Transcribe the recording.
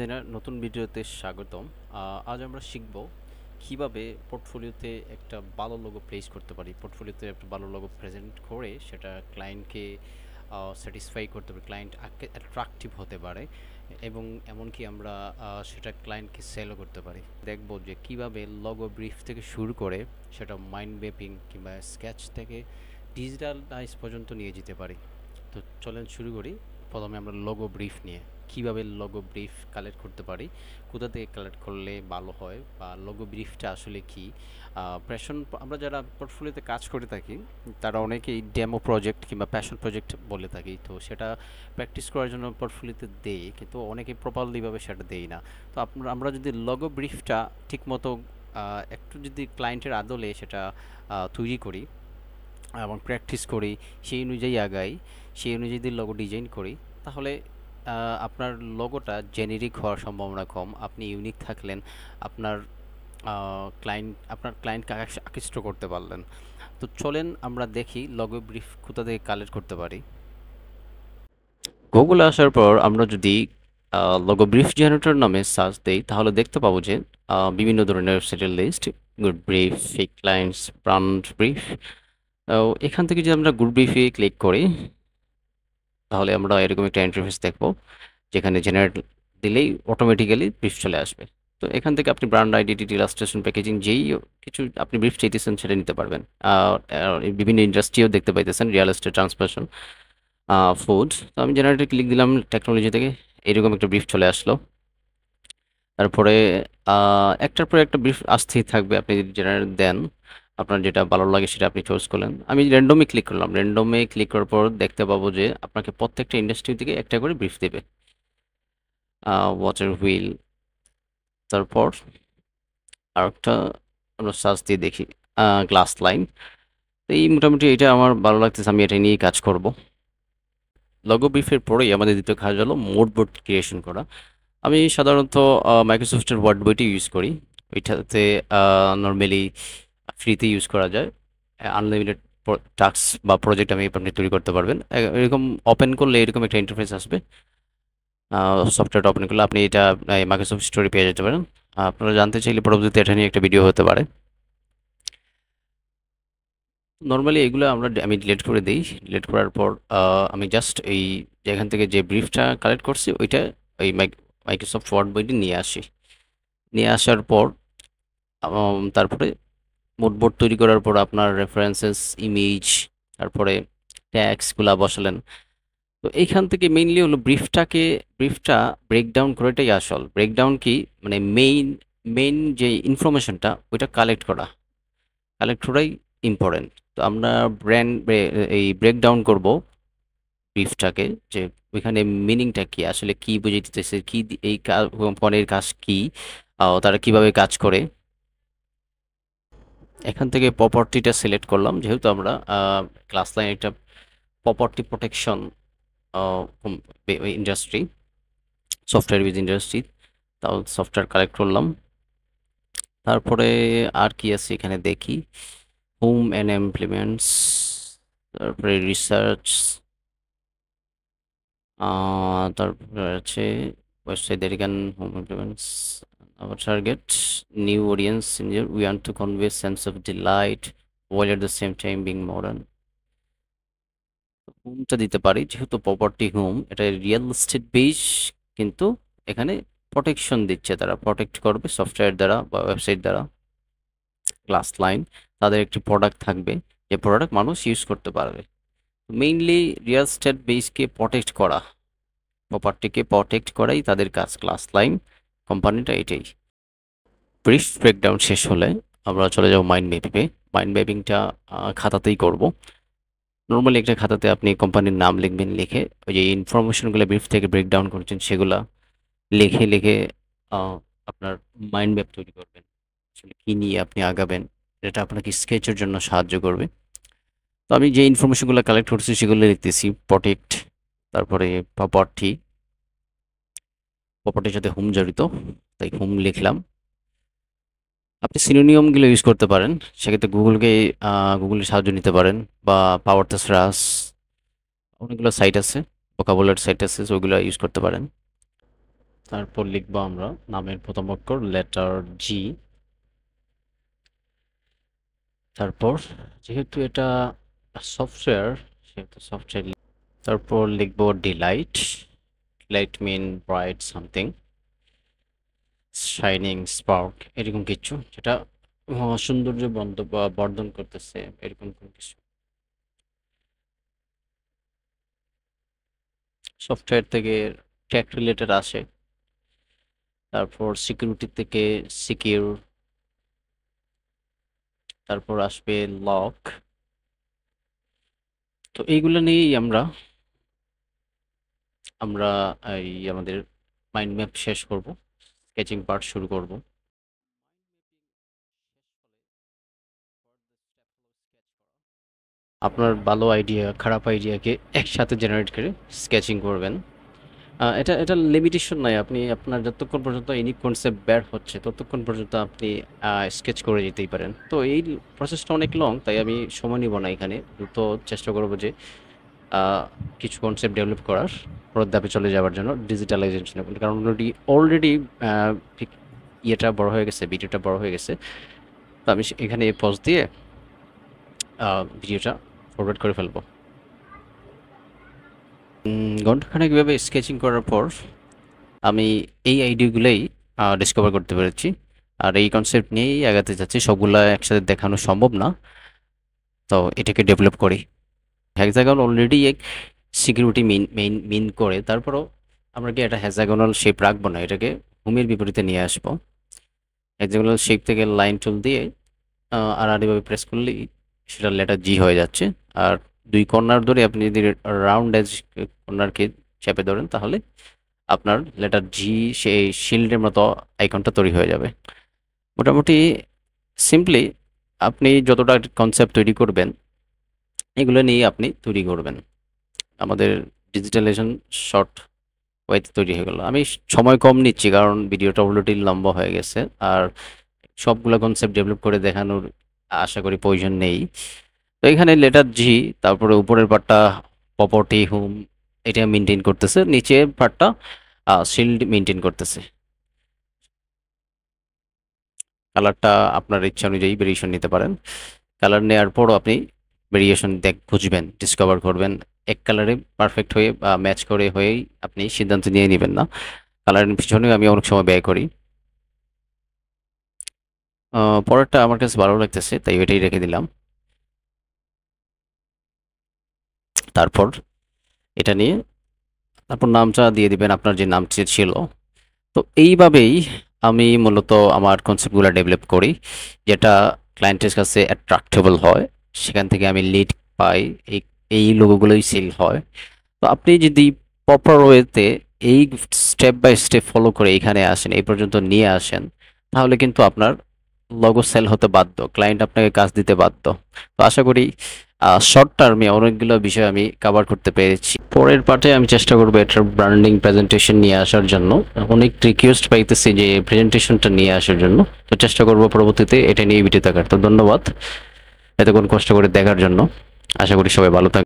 Designer নতুন ভিডিওতে স্বাগতম। আজ আমরা শিখব কিভাবে পোর্টফোলিওতে একটা ভালো লোগো প্লেস করতে পারি। পোর্টফোলিওতে একটা ভালো লোগো প্রেজেন্ট করে সেটা ক্লায়েন্টকে স্যাটিসফাই করতে পারে, ক্লায়েন্ট অ্যাট্রাকটিভ হতে পারে এবং এমনকি আমরা সেটা ক্লায়েন্টকে সেলও করতে পারি। দেখব যে কিভাবে লোগো ব্রিফ থেকে শুরু করে সেটা মাইন্ড ম্যাপিং কিংবা স্কেচ থেকে ডিজিটালাইজ পর্যন্ত নিয়ে যেতে পারি। তো চলেন শুরু করি। প্রথমে আমরা লোগো ব্রিফ নিয়ে কিভাবে লোগো ব্রিফ কালেক্ট করতে পারি, কোথা থেকে কালেক্ট করলে ভালো হয়, বা লোগো ব্রিফটা আসলে কি। প্যাশন, আমরা যারা পোর্টফোলিওতে কাজ করে থাকি তারা অনেকেই ডেমো প্রজেক্ট কিংবা প্যাশন প্রজেক্ট বলে থাকি। তো সেটা প্র্যাকটিস করার জন্য পোর্টফোলিওতে দেই, কিন্তু অনেকে প্রপারলিভাবে সেটা দেই না। তো আমরা যদি লোগো ব্রিফটা ঠিকমতো একটু যদি ক্লায়েন্টের আদলে সেটা তৈরি করি এবং প্র্যাকটিস করি, সেই অনুযায়ী আগাই, সেই অনুযায়ী যদি লোগো ডিজাইন করি, তাহলে আপনার লোগোটা জেনেরিক হওয়ার সম্ভাবনা কম। আপনি ইউনিক থাকলেন, আপনার ক্লায়েন্টকে আকৃষ্ট করতে পারলেন। তো চলেন আমরা দেখি লোগো ব্রিফ কোথা থেকে কালেক্ট করতে পারি। গুগলে আসার পর আমরা যদি লোগো ব্রিফ জেনারেটর নামে সার্চ দিই, তাহলে দেখতে পাবো যে বিভিন্ন ধরনের ওয়েবসাইটের list, good brief, fake clients, brand brief. তো এখান থেকে যদি আমরা গুড ব্রিফে ক্লিক করি, তাহলে আমরা এরকম একটা ইন্টারফেস দেখবো, যেখানে জেনারেট দিলেই অটোমেটিক্যালি ব্রিফ চলে আসবে। তো এখান থেকে আপনি ব্র্যান্ড আইডেন্টিটি, ইলাস্ট্রেশন, প্যাকেজিং, যেই কিছু আপনি ব্রিফ চাইতেছেন সেটা নিতে পারবেন। বিভিন্ন ইন্ডাস্ট্রিও দেখতে পাইতেছেন, রিয়েল এস্টেট, ট্রান্সপোর্টেশন, ফুড। তো আমি জেনারেটে ক্লিক দিলাম, টেকনোলজি থেকে এরকম একটা ব্রিফ চলে আসলো। তারপরে একটার পরে একটা ব্রিফ আসতেই থাকবে, আপনি যদি জেনারেট দেন আপনার যেটা ভালো লাগে সেটা আপনি চুজ করলেন। আমি র্যান্ডমে ক্লিক করলাম, র্যান্ডমে ক্লিক করার পর দেখতে পাবো যে আপনাকে প্রত্যেকটা ইন্ডাস্ট্রি থেকে একটা করে ব্রিফ দেবে। ওয়াটার হুইল, তারপর আরেকটা আমরা সার্চ দিয়ে দেখি, গ্লাস লাইন। এই মোটামুটি এটা আমার ভালো লাগতেছে, আমি এটা নিয়েই কাজ করব। লোগো ব্রিফের পরেই আমাদের দ্বিতীয় কাজ হলো মোড বোর্ড ক্রিয়েশন করা। আমি সাধারণত মাইক্রোসফটের ওয়ার্ড বইটি ইউজ করি। ওইটাতে নর্মালি ফ্রিতে ইউজ করা যায়, আনলিমিটেড টাস্ক বা প্রজেক্ট আপনি তৈরি করতে পারবেন। এরকম ওপেন করলে এরকম একটা ইন্টারফেস আসবে। সফটওয়্যারটা ওপেন করলে আপনি এটা মাইক্রোসফট স্টোরে পেয়ে যেতে পারেন। আপনারা জানতে চাইলে পরবর্তীতে এটা নিয়ে একটা ভিডিও হতে পারে। নর্মালি এগুলো আমি ডিলিট করে দিই। ডিলিট করার পর আমি জাস্ট এই যেখান থেকে যে ব্রিফটা কালেক্ট করছি ওইটা ওই মাইক্রোসফট ওয়ার্ড বইটি নিয়ে আসি। নিয়ে আসার পর তারপরে মুড বোর্ড তৈরি করার পর আপনার রেফারেন্সেস, ইমেজ, তারপরে ট্যাগসগুলা বসালেন। তো এইখান থেকে মেইনলি হলো ব্রিফটা ব্রেকডাউন করাটাই আসল। ব্রেকডাউন কি মানে মেইন যে ইনফরমেশনটা ওইটা কালেক্ট করাই ইম্পর্টেন্ট। তো আমরা এই ব্রেকডাউন করব ব্রিফটাকে, যে ওইখানে মিনিংটা কি, আসলে কি বুঝাইতেছে, কি এই কোম্পানির কাজ কি, তারা কিভাবে কাজ করে। এখান থেকে প্রপার্টিটা সিলেক্ট করলাম, যেহেতু আমরা ক্লাস লাইন একটা property protection industry, software wise industry, তাও সফটওয়্যার কালেক্ট করলাম। তারপরে আর কি আছে এখানে দেখি, হোম অ্যান্ড ইমপ্লিমেন্টস, তারপরে রিসার্চ, তারপরে আছে ওয়েবসাইট ডেডিকেন home implements, our target new audience in here. We want to convey sense of delight while at the same time being modern. হোমটা দিতে পারি, যেহেতু প্রপার্টি হোম, এটা রিয়েল এস্টেট বেস, কিন্তু এখানে প্রোটেকশন দিচ্ছে, তারা প্রোটেক্ট করবে সফটওয়্যার দ্বারা বা ওয়েবসাইট দ্বারা। ক্লাস লাইন, তাদের একটি প্রোডাক্ট থাকবে, যে প্রোডাক্ট মানুষ ইউজ করতে পারবে। মেইনলি রিয়েল এস্টেট বেসকে প্রোটেক্ট করা, প্রপার্টিকে প্রোটেক্ট করাই তাদের কাজ। ক্লাস লাইন কোম্পানিটা এটাই। ব্রিফ ব্রেকডাউন শেষ হলে আমরা চলে যাব মাইন্ড ম্যাপিংয়ে। মাইন্ড ম্যাপিংটা খাতাতেই করব। নর্মালি একটা খাতাতে আপনি কোম্পানির নাম লিখবেন, লিখে ওই যে ইনফরমেশনগুলো ব্রিফ থেকে ব্রেকডাউন করছেন সেগুলা লিখে লিখে আপনার মাইন্ড ম্যাপ তৈরি করবেন, আসলে কী নিয়ে আপনি আগাবেন। এটা আপনাকে স্কেচের জন্য সাহায্য করবে। তো আমি যে ইনফরমেশনগুলো কালেক্ট করছি সেগুলো লিখতেছি। প্রোটেক্ট, তারপরে প্রপার্টির সাথে হোম জড়িত, তাই হোম লিখলাম। আপনি সিনোনিয়মগুলো ইউজ করতে পারেন, সেক্ষেত্রে গুগলের সাহায্য নিতে পারেন, বা পাওয়ার থেসারাস, অনেকগুলো সাইট আছে, ভোকাবুলারি সাইট আছে, ওইগুলো ইউজ করতে পারেন। তারপর লিখবো আমরা নামের প্রথম অক্ষর লেটার জি। তারপর যেহেতু এটা সফটওয়্যার, সেহেতু সফটওয়্যার। তারপর লিখবো ডিলাইট। ডিলাইট মিন ব্রাইট সামথিং, শাইনিং, স্পার্ক, এরকম কিছু যেটা সৌন্দর্য বর্ধন করতেছে, এরকম কোনো কিছু। সফটওয়্যার থেকে টেক রিলেটেড আসে, তারপর সিকিউরিটি থেকে সিকিউর, তারপর আসবে লক। তো এইগুলো নিয়েই আমরা আমরা এই আমাদের মাইন্ড ম্যাপ শেষ করব, স্কেচিং পার্ট শুরু করব। আপনার ভালো আইডিয়া খারাপ আইডিয়াকে একসাথে জেনারেট করে স্কেচিং করবেন। এটা লিমিটেশন নয়, আপনি আপনার যতক্ষণ পর্যন্ত ইউনিক কনসেপ্ট বের হচ্ছে ততক্ষণ পর্যন্ত আপনি স্কেচ করে যেতেই পারেন। তো এই প্রসেসটা অনেক লং, তাই আমি সময় নিব না এখানে, দ্রুত চেষ্টা করব যে কিছু কনসেপ্ট ডেভেলপ করার পরের ধাপে চলে যাওয়ার জন্য ডিজিটালাইজেশন। কারণ অলরেডি ইয়েটা বড় হয়ে গেছে, ভিডিওটা বড় হয়ে গেছে। তো আমি এখানে পজ দিয়ে ভিডিওটা ফরওয়ার্ড করে ফেলবো। ঘন্টাখানেক ভাবে স্কেচিং করার পর আমি এই আইডিয়াগুলোই ডিসকভার করতে পেরেছি, আর এই কনসেপ্ট নিয়েই আগাতে যাচ্ছি। সবগুলা একসাথে দেখানো সম্ভব না, তো এটাকে ডেভেলপ করি। হেক্সাগন অলরেডি এক সিকিউরিটি মিন করে, তারপরও আমরা কি একটা হেক্সাগোনাল শেপ রাখবো না, এটাকে ভূমির বিপরীতে নিয়ে আসবো। হেক্সাগোনাল শেপ থেকে লাইন টুল দিয়ে আড়াআড়িভাবে প্রেস করলেই সেটা লেটার জি হয়ে যাচ্ছে। আর দুই কর্নার ধরে আপনি যদি রাউন্ড এজ কর্নারকে চেপে ধরেন, তাহলে আপনার লেটার জি সেই শিল্ডের মতো আইকনটা তৈরি হয়ে যাবে। মোটামুটি সিম্পলি আপনি যতটা কনসেপ্ট তৈরি করবেন এগুলো নিয়ে আপনি তৈরি করবেন। আমাদের ডিজিটালাইজেশন শর্ট ওয়েতে তৈরি হয়ে গেল। আমি সময় কম নিচ্ছি কারণ ভিডিওটা অলরেডি লম্বা হয়ে গেছে, আর সবগুলো কনসেপ্ট ডেভেলপ করে দেখানোর আশা করি প্রয়োজন নেই। তো এখানে লেটার জি, তারপরে উপরের পার্টটা প্রপার্টি হোম এটা মেনটেন করতেছে, নিচের পার্টটা শিল্ড মেনটেন করতেছে। কালারটা আপনার ইচ্ছা অনুযায়ী ভেরিয়েশন নিতে পারেন। কালার নেওয়ার পরও আপনি ভেরিয়েশন খুঁজবেন, ডিসকভার করবেন। এক কালারে পারফেক্ট হয়ে বা ম্যাচ করে হয়েই আপনি সিদ্ধান্ত নিয়ে নেবেন না। কালারের পিছনে আমি অনেক সময় ব্যয় করি। পরেরটা আমার কাছে ভালো লাগতেছে তাই এটাই রেখে দিলাম। তারপর এটা নিয়ে তারপর নামটা দিয়ে দিবেন আপনার যে নামটি ছিল। তো এইভাবেই আমি মূলত আমার কনসেপ্টগুলো ডেভেলপ করি, যেটা ক্লায়েন্টের কাছে অ্যাট্রাক্টেবল হয়, সেখান থেকে আমি লিড পাই, এই এই লোগোগুলোই সেল হয়। তো আপনি যদি প্রপার ওয়েতে এই স্টেপ বাই স্টেপ ফলো করে এখানে আসেন, এই পর্যন্ত নিয়ে আসেন, তাহলে কিন্তু আপনার লগো সেল হতে বাধ্য, ক্লায়েন্ট আপনাকে কাজ দিতে বাধ্য। তো আশা করি শর্ট টার্মে অনেকগুলো বিষয় আমি কভার করতে পেরেছি। পরের পার্টে আমি চেষ্টা করবো এটার ব্র্যান্ডিং প্রেজেন্টেশন নিয়ে আসার জন্য। অনেক রিকোয়েস্ট পাইতেছি যে প্রেজেন্টেশনটা নিয়ে আসার জন্য, তো চেষ্টা করবো পরবর্তীতে এটা নিয়ে ভিডিও দেখার। তো ধন্যবাদ এতক্ষণ কষ্ট করে দেখার জন্য। আশা করি সবাই ভালো থাকবে।